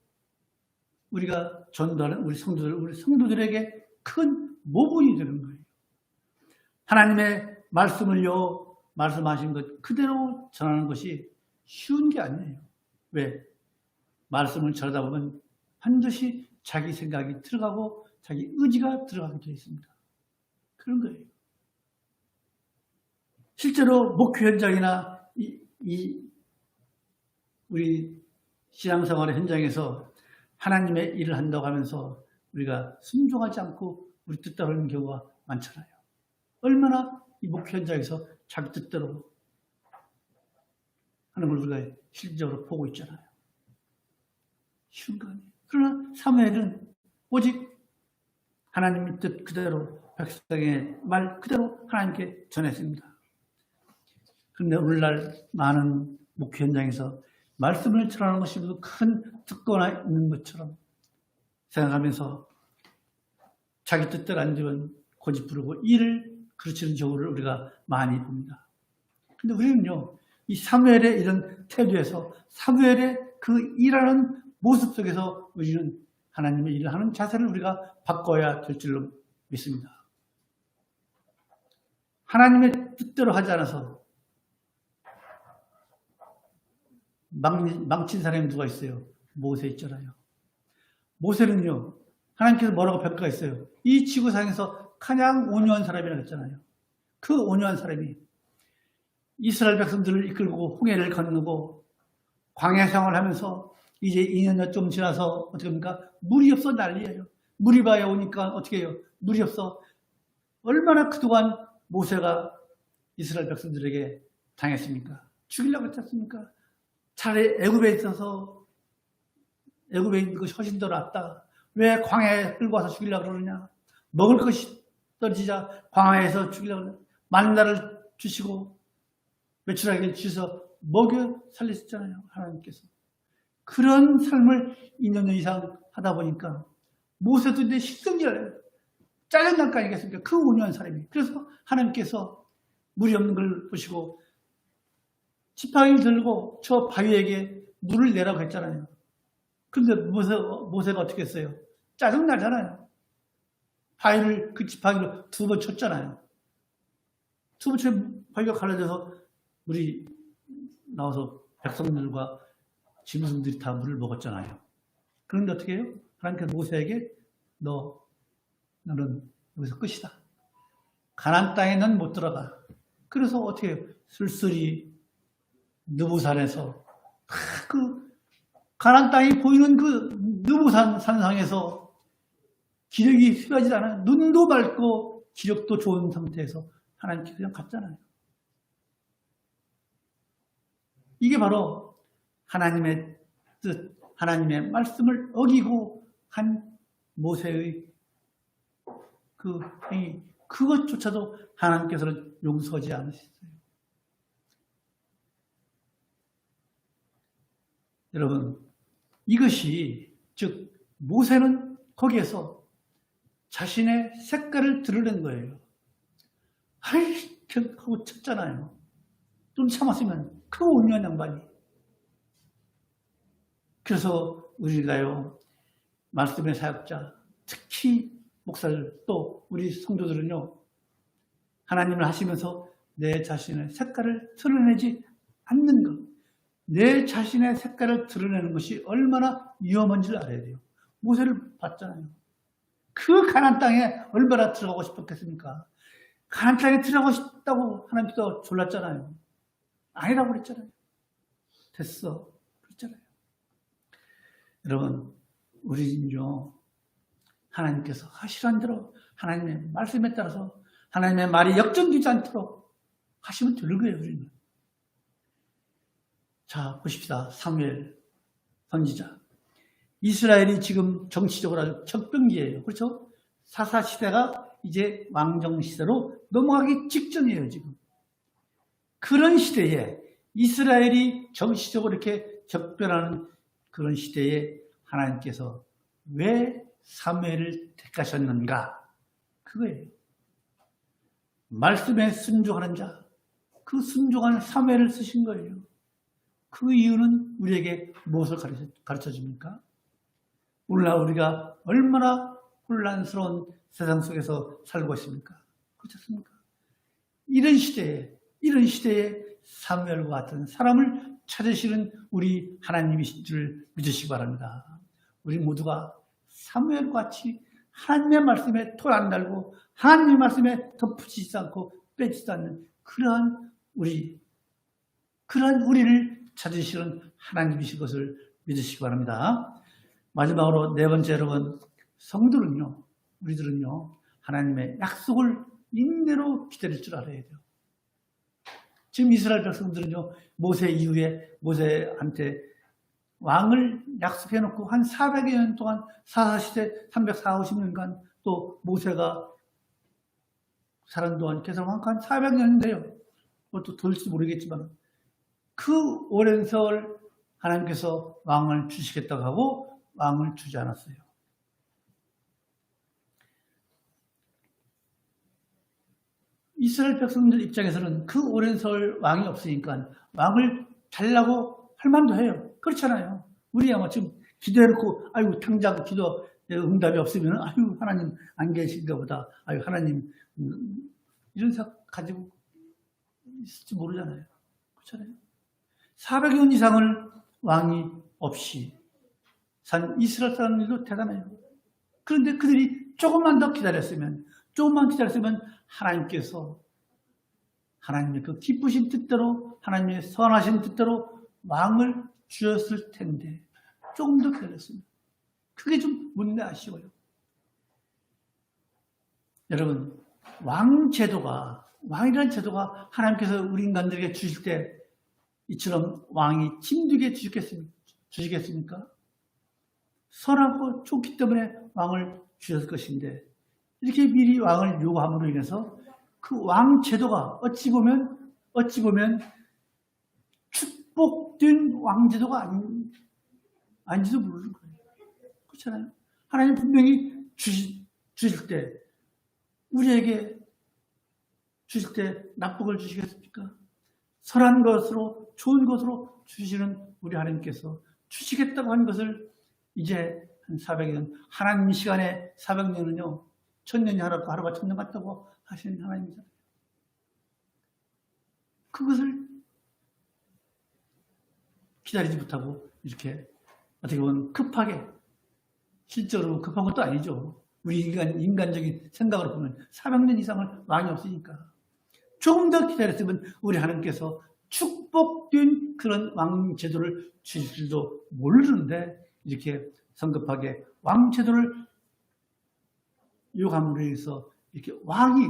우리가 전도하는 우리 성도들에게 큰 모범이 되는 거예요. 하나님의 말씀을요, 말씀하신 것 그대로 전하는 것이 쉬운 게 아니에요. 왜? 말씀을 전하다 보면 반드시 자기 생각이 들어가고 자기 의지가 들어가게 되어 있습니다. 그런 거예요. 실제로 목회 현장이나 우리 신앙생활의 현장에서 하나님의 일을 한다고 하면서 우리가 순종하지 않고 우리 뜻대로 하는 경우가 많잖아요. 얼마나 이 목회 현장에서 자기 뜻대로 하는 걸 우리가 실질적으로 보고 있잖아요. 쉬운 거 아니에요. 그러나 사무엘은 오직 하나님의 뜻 그대로 백성의 말 그대로 하나님께 전했습니다. 그런데 오늘날 많은 목회 현장에서 말씀을 전하는 것이 모두 큰 특권이 있는 것처럼 생각하면서 자기 뜻대로 안 되면 고집 부르고 일을 그르치는 경우를 우리가 많이 봅니다. 그런데 우리는요, 이 사무엘의 이런 태도에서 사무엘의 그 일하는 모습 속에서 우리는 하나님의 일을 하는 자세를 우리가 바꿔야 될 줄로 믿습니다. 하나님의 뜻대로 하지 않아서 망친 사람이 누가 있어요? 모세 있잖아요. 모세는요, 하나님께서 뭐라고 평가했어요? 이 지구상에서 가장 온유한 사람이라고 했잖아요. 그 온유한 사람이 이스라엘 백성들을 이끌고 홍해를 건너고 광야 생활을 하면서 이제 2년여 좀 지나서 어떻게 합니까? 물이 없어 난리예요. 물이 봐야 오니까 어떻게 해요? 물이 없어. 얼마나 그동안 모세가 이스라엘 백성들에게 당했습니까? 죽이려고 했지 않습니까? 차라리 애굽에 있어서 애굽에 있는 것이 훨씬 더 낫다. 왜 광야에 끌고 와서 죽이려고 그러느냐? 먹을 것이 떨어지자 광야에서 죽이려고 그러느냐? 만나를 주시고 외출하게 주셔서 먹여 살리셨잖아요. 하나님께서. 그런 삶을 2년 이상 하다 보니까 모세도 이제 식성질을 짜증날 거 아니겠습니까? 그 온유한 사람이. 그래서 하나님께서 물이 없는 걸 보시고 지팡이를 들고 저 바위에게 물을 내라고 했잖아요. 그런데 모세가 어떻게 했어요? 짜증나잖아요. 바위를 그 지팡이로 2번 쳤잖아요. 2번 쳐 바위가 갈라져서 물이 나와서 백성들과 짐승들이 다 물을 먹었잖아요. 그런데 어떻게 해요? 하나님께서 모세에게 너는 여기서 끝이다. 가나안 땅에 넌 못 들어가. 그래서 어떻게 해요? 쓸쓸히 느부산에서 그 가나안 땅이 보이는 그 느부산 산상에서 기력이 휘어지지 않아요. 눈도 맑고 기력도 좋은 상태에서 하나님께 그냥 갔잖아요. 이게 바로 하나님의 뜻, 하나님의 말씀을 어기고 한 모세의 그 행위, 그것조차도 하나님께서는 용서하지 않으셨어요. 여러분, 이것이 즉 모세는 거기에서 자신의 색깔을 드러낸 거예요. 아이, 하고 쳤잖아요. 좀 참았으면 그 온유한 양반이. 그래서 우리가요, 말씀의 사역자, 특히 목사들 또 우리 성도들은요, 하나님을 하시면서 내 자신의 색깔을 드러내지 않는 것, 내 자신의 색깔을 드러내는 것이 얼마나 위험한지를 알아야 돼요. 모세를 봤잖아요. 그 가나안 땅에 얼마나 들어가고 싶었겠습니까? 가나안 땅에 들어가고 싶다고 하나님께서 졸랐잖아요. 아니라고 그랬잖아요. 됐어. 그랬잖아요. 여러분, 우리는요, 하나님께서 하시라는 대로 하나님의 말씀에 따라서 하나님의 말이 역전되지 않도록 하시면 되는 거예요, 우리는. 자, 보십시다. 사무엘 선지자. 이스라엘이 지금 정치적으로 아주 적병기예요. 그렇죠? 사사시대가 이제 왕정시대로 넘어가기 직전이에요, 지금. 그런 시대에 이스라엘이 정치적으로 이렇게 적변하는 그런 시대에 하나님께서 왜 사무엘을 택하셨는가? 그거예요. 말씀에 순종하는 자, 그 순종하는 사무엘을 쓰신 거예요. 그 이유는 우리에게 무엇을 가르쳐 줍니까? 오늘날 우리가 얼마나 혼란스러운 세상 속에서 살고 있습니까? 그렇지 않습니까? 이런 시대에 사무엘과 같은 사람을 찾으시는 우리 하나님이신 줄 믿으시기 바랍니다. 우리 모두가 사무엘과 같이 하나님의 말씀에 토 안 달고 하나님의 말씀에 덧붙이지 않고 빼지도 않는 그러한 우리를 찾으시는 하나님이신 것을 믿으시기 바랍니다. 마지막으로 네 번째, 여러분, 성도는요, 우리들은요, 하나님의 약속을 인내로 기다릴 줄 알아야 돼요. 지금 이스라엘 백성들은요, 모세 이후에 모세한테 왕을 약속해 놓고 한 400여 년 동안 사사시대 340년간 또 모세가 살은 동안 계속 한 400년 돼요. 그것도 될지 모르겠지만 그 오랜 세월 하나님께서 왕을 주시겠다고 하고 왕을 주지 않았어요. 이스라엘 백성들 입장에서는 그 오랜 세월 왕이 없으니까 왕을 달라고 할 만도 해요. 그렇잖아요. 우리 아마 지금 기도해놓고 아유 당장 기도 응답이 없으면 아유 하나님 안 계신가 보다. 아유 하나님 이런 생각 가지고 있을지 모르잖아요. 그렇잖아요. 400년 이상을 왕이 없이 산 이스라엘 사람들도 대단해요. 그런데 그들이 조금만 기다렸으면 하나님께서 하나님의 그 기쁘신 뜻대로 하나님의 선하신 뜻대로 왕을 주었을 텐데 조금 더 기다렸습니다. 그게 좀 문제 아쉬워요. 여러분, 왕이라는 제도가 하나님께서 우리 인간들에게 주실 때 이처럼 왕이 힘들게 주시겠습니까? 선하고 좋기 때문에 왕을 주셨을 것인데 이렇게 미리 왕을 요구함으로 인해서 그 왕 제도가 어찌 보면 축복된 왕 제도가 아닌지도 모르는 거예요. 그렇잖아요. 하나님 분명히 주실 때 우리에게 주실 때 나쁜 걸 주시겠습니까? 선한 것으로 좋은 것으로 주시는 우리 하나님께서 주시겠다고 하는 것을 이제 한 400년 하나님 시간에 400년은요 천년이 하루가 천년 같다고 하시는 하나님이잖아요. 그것을 기다리지 못하고 이렇게 어떻게 보면 급하게, 실제로 급한 것도 아니죠. 우리 인간적인 생각으로 보면 400년 이상을 왕이 없으니까 조금 더 기다렸으면 우리 하나님께서 축복된 그런 왕 제도를 주실 줄도 모르는데 이렇게 성급하게 왕 제도를 요구함으로 해서 이렇게 왕이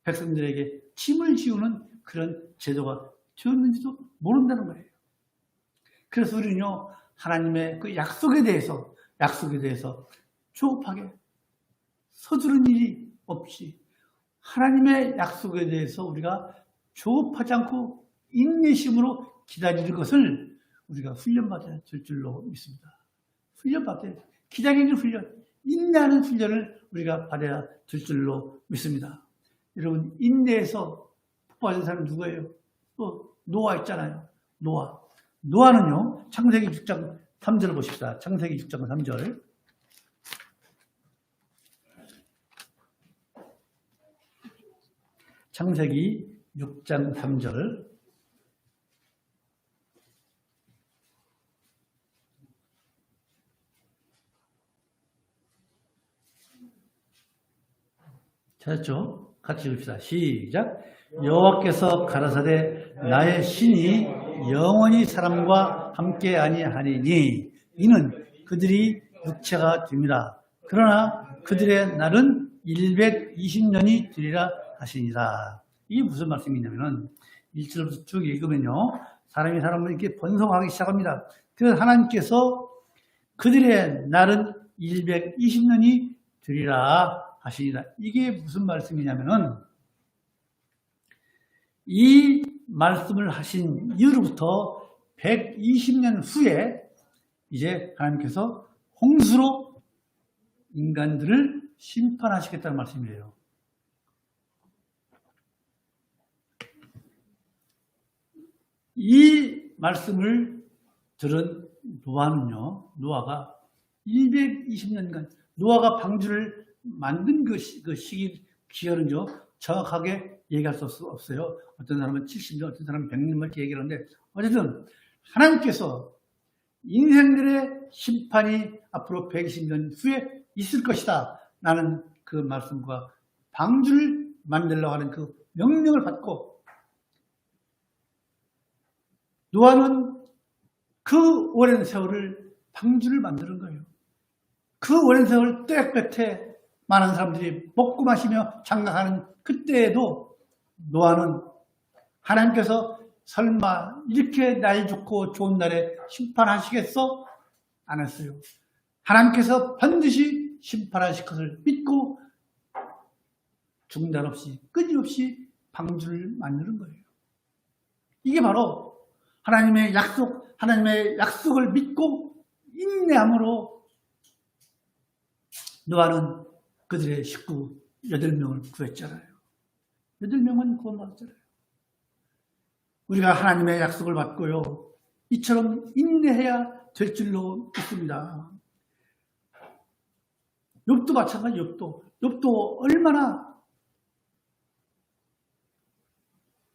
백성들에게 짐을 지우는 그런 제도가 되었는지도 모른다는 거예요. 그래서 우리는요, 하나님의 그 약속에 대해서 조급하게 서두른 일이 없이 하나님의 약속에 대해서 우리가 조급하지 않고 인내심으로 기다리는 것을 우리가 훈련받아야 될 줄로 믿습니다. 훈련받아야 돼. 기다리는 훈련, 인내하는 훈련을 우리가 받아야 될 줄로 믿습니다. 여러분, 인내에서 복받은 사람은 누구예요? 또 노아 있잖아요. 노아는요, 창세기 6장 3절을 보십시다. 창세기 6장 3절. 창세기 6장 3절. 찾았죠? 같이 읽읍시다. 시작. 여호와께서 가라사대 나의 신이 영원히 사람과 함께 아니하니니 이는 그들이 육체가 됩니다. 그러나 그들의 날은 120년이 되리라 하시니라. 이게 무슨 말씀이냐면은 1절부터 쭉 읽으면요, 사람이 사람을 이렇게 번성하기 시작합니다. 그래서 하나님께서 그들의 날은 120년이 되리라 하시니라. 이게 무슨 말씀이냐면은 이 말씀을 하신 이후로부터 120년 후에 이제 하나님께서 홍수로 인간들을 심판하시겠다는 말씀이에요. 이 말씀을 들은 노아가 220년간 노아가 방주를 만든 그 시기 기간은요, 정확하게 얘기할 수 없어요. 어떤 사람은 70년, 어떤 사람은 100년 이렇게 얘기를 하는데, 어쨌든 하나님께서 인생들의 심판이 앞으로 120년 후에 있을 것이다 라는 그 말씀과 방주를 만들려고 하는 그 명령을 받고, 노아는 그 오랜 세월을 방주를 만드는 거예요. 그 오랜 세월 때 끝에 많은 사람들이 먹고 마시며 장가가는 그때에도 노아는 하나님께서 설마 이렇게 날 좋고 좋은 날에 심판하시겠어? 안 했어요. 하나님께서 반드시 심판하실 것을 믿고 중단 없이 끊임없이 방주를 만드는 거예요. 이게 바로 하나님의 약속을 믿고 인내함으로 노아는 그들의 식구 8명을 구했잖아요. 8명은 구원받았잖아요. 우리가 하나님의 약속을 받고요, 이처럼 인내해야 될 줄로 믿습니다. 욥도 마찬가지. 욥도 얼마나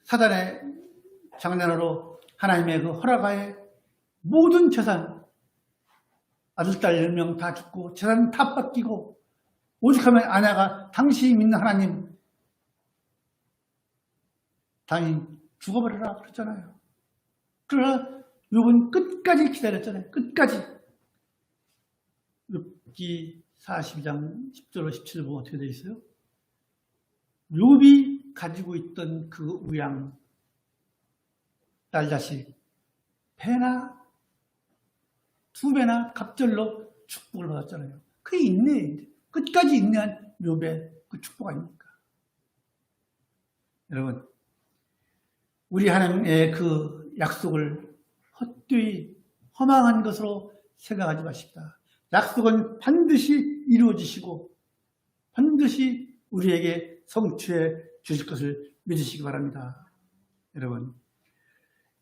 사단의 장난으로 하나님의 그 허락하에 모든 재산, 아들, 딸 10명 다 죽고 재산 다 뺏기고 오죽하면 아내가 당신이 믿는 하나님 당연히 죽어버려라 그랬잖아요. 그러나 욥은 끝까지 기다렸잖아요. 끝까지. 욥기 42장 10절로 17절 보면 어떻게 되어 있어요? 욥이 가지고 있던 그 우양, 딸 자식, 배나 2배나 갑절로 축복을 받았잖아요. 그게 인내인데, 끝까지 인내한 욥의 그 축복 아닙니까? 여러분, 우리 하나님의 그 약속을 헛되이 허망한 것으로 생각하지 마십시다. 약속은 반드시 이루어지시고 반드시 우리에게 성취해 주실 것을 믿으시기 바랍니다. 여러분,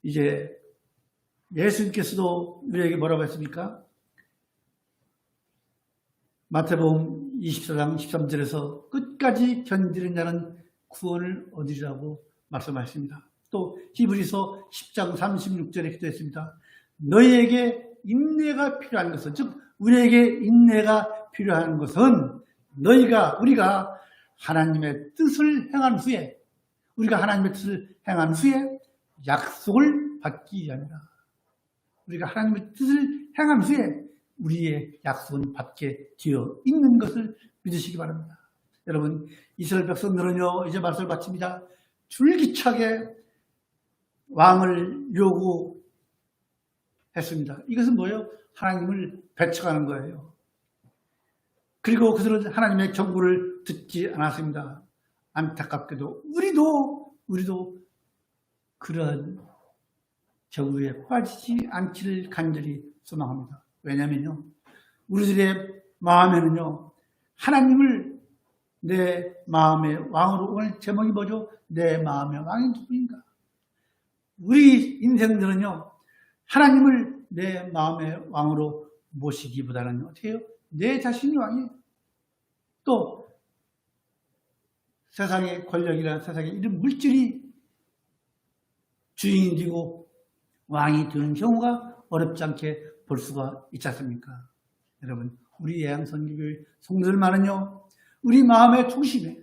이제 예수님께서도 우리에게 뭐라고 했습니까? 마태복음 24장 13절에서 끝까지 견디는 자는 구원을 얻으리라고 말씀하십니다. 또 히브리서 10장 36절에 기도했습니다. 너희에게 인내가 필요한 것은, 즉 우리에게 인내가 필요한 것은 우리가 하나님의 뜻을 행한 후에, 약속을 받기 위함이다. 우리가 하나님의 뜻을 행한 후에 우리의 약속은 받게 되어 있는 것을 믿으시기 바랍니다. 여러분, 이스라엘 백성들은요, 이제 말씀을 마칩니다. 줄기차게 왕을 요구했습니다. 이것은 뭐예요? 하나님을 배척하는 거예요. 그리고 그들은 하나님의 경고를 듣지 않았습니다. 안타깝게도 우리도 그러한 경우에 빠지지 않기를 간절히 소망합니다. 왜냐면요, 우리들의 마음에는요, 하나님을 내 마음의 왕으로, 오늘 제목이 뭐죠? 내 마음의 왕이 누구인가? 우리 인생들은요, 하나님을 내 마음의 왕으로 모시기보다는 어떻게 해요? 내 자신이 왕이에요. 또 세상의 권력이나 세상의 이런 물질이 주인이 되고 왕이 되는 경우가 어렵지 않게 볼 수가 있지 않습니까? 여러분, 우리 예양선교회 성도들만은요, 우리 마음의 중심에,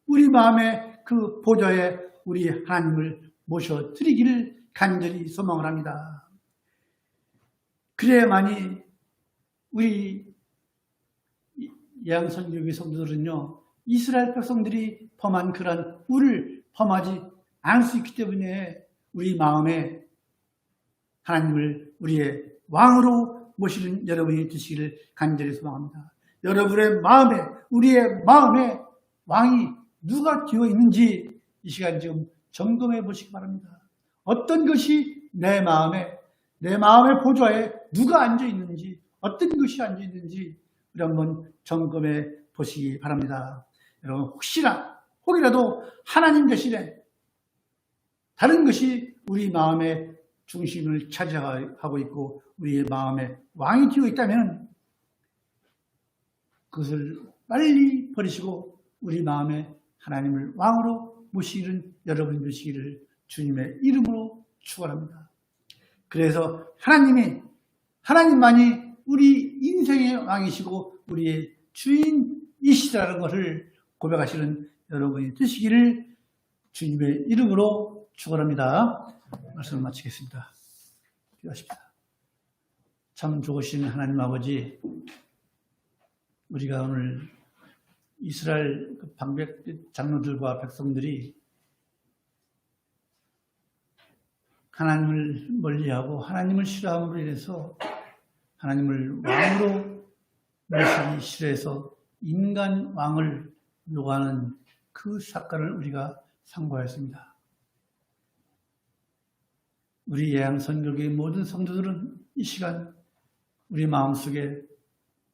우리 마음의 그 보좌에 우리 하나님을 모셔드리기를 간절히 소망을 합니다. 그래야만이 우리 예양선교회 성도들은요, 이스라엘 백성들이 범한 그런 우를 범하지 않을 수 있기 때문에 우리 마음에 하나님을 우리의 왕으로 모시는 여러분이 되시기를 간절히 소망합니다. 여러분의 마음에, 우리의 마음에 왕이 누가 되어 있는지 이 시간 지금 점검해 보시기 바랍니다. 어떤 것이 내 마음의 보좌에 누가 앉아 있는지, 어떤 것이 앉아 있는지 우리 한번 점검해 보시기 바랍니다. 여러분, 혹이라도 하나님 대신에 다른 것이 우리 마음의 중심을 차지하고 있고 우리의 마음에 왕이 되어 있다면 그것을 빨리 버리시고 우리 마음에 하나님을 왕으로 모시기를 여러분이 되시기를 주님의 이름으로 축원합니다. 그래서 하나님만이 우리 인생의 왕이시고 우리의 주인이시라는 것을 고백하시는 여러분이 되시기를 주님의 이름으로 축원합니다. 말씀을 마치겠습니다. 기도하십시다. 참 좋으신 하나님 아버지, 우리가 오늘 이스라엘 방백 장로들과 백성들이 하나님을 멀리하고 하나님을 싫어함으로 인해서 하나님을 왕으로 모시기 싫어해서 인간 왕을 요구하는 그 사건을 우리가 상고하였습니다. 우리 예양선교회의 모든 성도들은 이 시간 우리 마음속에,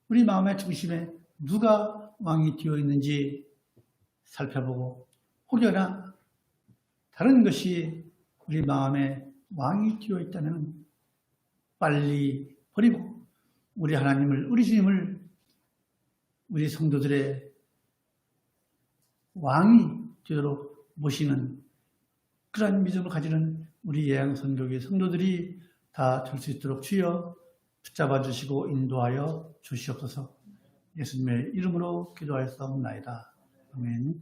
우리 마음의 중심에 누가 왕이 되어 있는지 살펴보고 혹여나 다른 것이 우리 마음에 왕이 되어 있다면 빨리 버리고 우리 하나님을, 우리 주님을 우리 성도들의 왕이 되도록 모시는 그러한 믿음을 가지는 우리 예양선교회 성도들이 다 될 수 있도록 주여 붙잡아 주시고 인도하여 주시옵소서. 예수님의 이름으로 기도하였사옵나이다. 아멘.